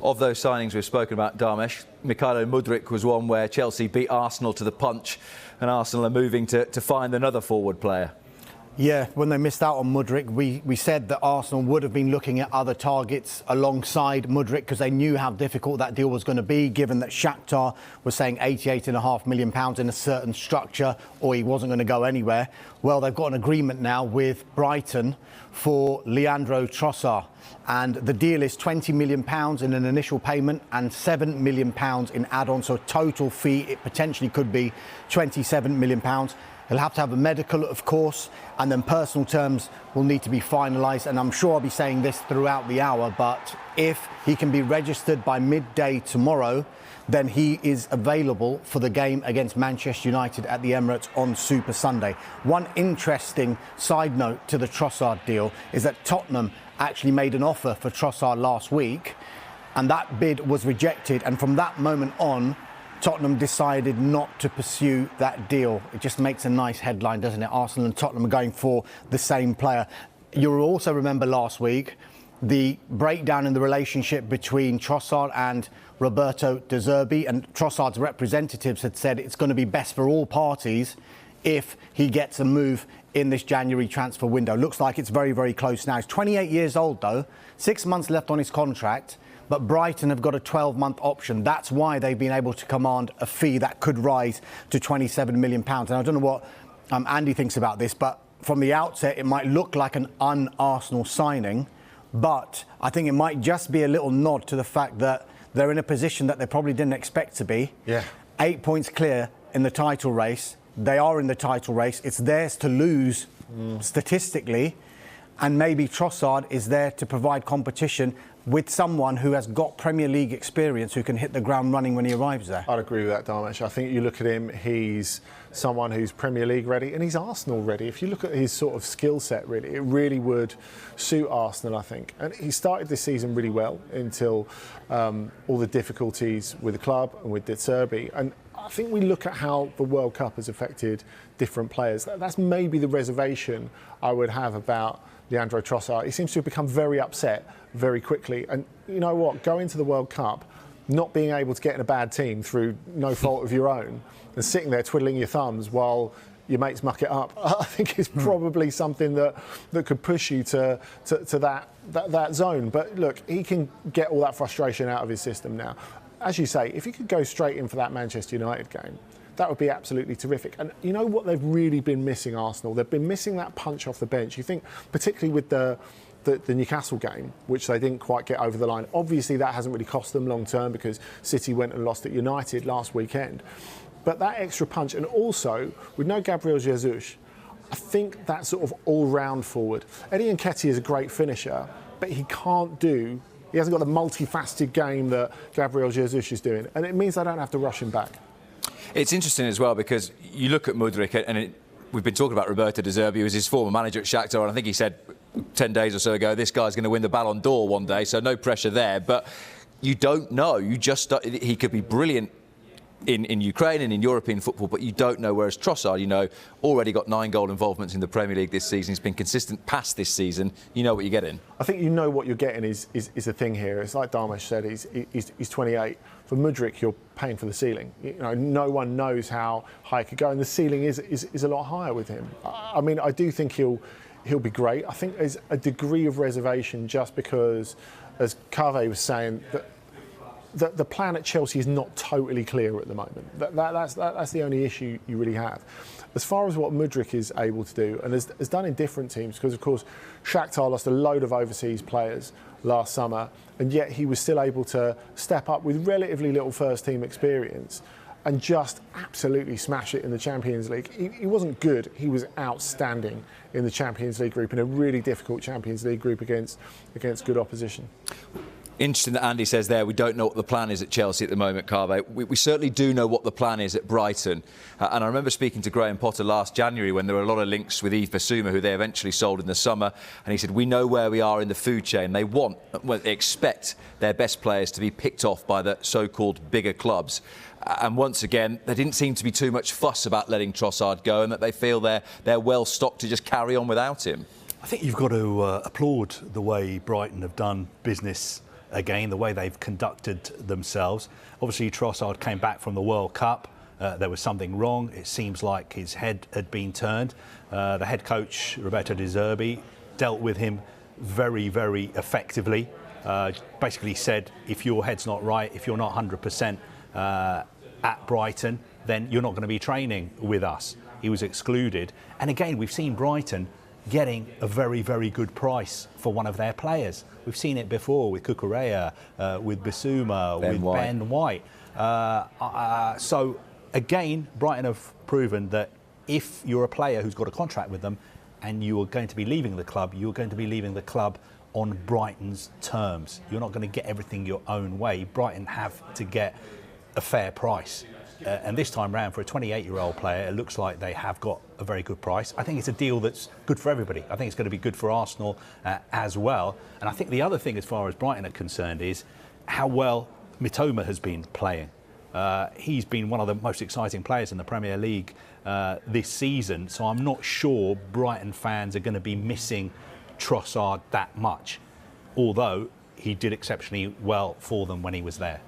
Of those signings we've spoken about, Dharmesh, Luka Modric was one where Chelsea beat Arsenal to the punch, and Arsenal are moving to find another forward player. Yeah, when they missed out on Modric, we said that Arsenal would have been looking at other targets alongside Modric because they knew how difficult that deal was going to be, given that Shakhtar was saying £88.5 million in a certain structure, or he wasn't going to go anywhere. Well, they've got an agreement now with Brighton for Leandro Trossard, and the deal is £20 million in an initial payment and £7 million in add-ons, so a total fee, it potentially could be £27 million. He'll have to have a medical, of course, and then personal terms will need to be finalised. And I'm sure I'll be saying this throughout the hour, but if he can be registered by midday tomorrow, then he is available for the game against Manchester United at the Emirates on Super Sunday. One interesting side note to the Trossard deal is that Tottenham actually made an offer for Trossard last week, and that bid was rejected. And from that moment on, Tottenham decided not to pursue that deal. It just makes a nice headline, doesn't it? Arsenal and Tottenham are going for the same player. You'll also remember last week the breakdown in the relationship between Trossard and Roberto De Zerbi, and Trossard's representatives had said it's going to be best for all parties if he gets a move in this January transfer window. Looks like it's very, very close now. He's 28 years old, though, 6 months left on his contract. But Brighton have got a 12-month option. That's why they've been able to command a fee that could rise to £27 million. And I don't know what Andy thinks about this, but from the outset, it might look like an un-Arsenal signing. But I think it might just be a little nod to the fact that they're in a position that they probably didn't expect to be. Yeah. 8 points clear in the title race. They are in the title race. It's theirs to lose statistically. And maybe Trossard is there to provide competition with someone who has got Premier League experience, who can hit the ground running when he arrives there. I'd agree with that, Dharmesh. I think you look at him, he's someone who's Premier League ready, and he's Arsenal ready. If you look at his sort of skill set, really, it really would suit Arsenal, I think. And he started this season really well until all the difficulties with the club and with De Zerbi. And I think we look at how the World Cup has affected different players. That's maybe the reservation I would have about Leandro Trossard. He seems to have become very upset very quickly. And you know what? Going to the World Cup, not being able to get in a bad team through no fault of your own, and sitting there twiddling your thumbs while your mates muck it up, I think is probably something that could push you to that zone. But look, he can get all that frustration out of his system now. As you say, if he could go straight in for that Manchester United game, that would be absolutely terrific. And you know what they've really been missing, Arsenal? They've been missing that punch off the bench. You think, particularly with the Newcastle game, which they didn't quite get over the line. Obviously, that hasn't really cost them long term because City went and lost at United last weekend. But that extra punch, and also with no Gabriel Jesus, I think that sort of all-round forward. Eddie Nketiah is a great finisher, but he hasn't got the multifaceted game that Gabriel Jesus is doing, and it means they don't have to rush him back. It's interesting as well because you look at Modric, and we've been talking about Roberto De Zerbi, who was his former manager at Shakhtar, and I think he said 10 days or so ago, this guy's going to win the Ballon d'Or one day, so no pressure there. But you don't know. He could be brilliant in Ukraine and in European football, but you don't know. Whereas Trossard, you know, already got 9 goal involvements in the Premier League this season. He's been consistent past this season. You know what you're getting. I think you know what you're getting is the thing here. It's like Dharmesh said, he's 28. For Modric, you're paying for the ceiling. You know, no one knows how high it could go, and the ceiling is a lot higher with him. I mean, I do think he'll be great. I think there's a degree of reservation just because, as Kave was saying, that the plan at Chelsea is not totally clear at the moment. That's the only issue you really have. As far as what Modric is able to do, and has done in different teams, because of course Shakhtar lost a load of overseas players last summer, and yet he was still able to step up with relatively little first team experience and just absolutely smash it in the Champions League. He wasn't good, he was outstanding in the Champions League group, in a really difficult Champions League group against good opposition. Interesting that Andy says there we don't know what the plan is at Chelsea at the moment, Kave. We certainly do know what the plan is at Brighton. And I remember speaking to Graham Potter last January when there were a lot of links with Yves Bissouma, who they eventually sold in the summer. And he said, we know where we are in the food chain. They expect their best players to be picked off by the so-called bigger clubs. And once again, there didn't seem to be too much fuss about letting Trossard go, and that they feel they're well stocked to just carry on without him. I think you've got to applaud the way Brighton have done business again, the way they've conducted themselves. Obviously, Trossard came back from the World Cup. There was something wrong. It seems like his head had been turned. The head coach, Roberto De Zerbi, dealt with him very, very effectively. Basically said, if your head's not right, if you're not 100% at Brighton, then you're not going to be training with us. He was excluded. And again, we've seen Brighton getting a very, very good price for one of their players. We've seen it before with Cucurella, with Bissouma, with Ben White. So again, Brighton have proven that if you're a player who's got a contract with them and you are going to be leaving the club, you're going to be leaving the club on Brighton's terms. You're not going to get everything your own way. Brighton have to get a fair price. And this time round, for a 28-year-old player, it looks like they have got a very good price. I think it's a deal that's good for everybody. I think it's going to be good for Arsenal as well. And I think the other thing, as far as Brighton are concerned, is how well Mitoma has been playing. He's been one of the most exciting players in the Premier League this season. So I'm not sure Brighton fans are going to be missing Trossard that much, although he did exceptionally well for them when he was there.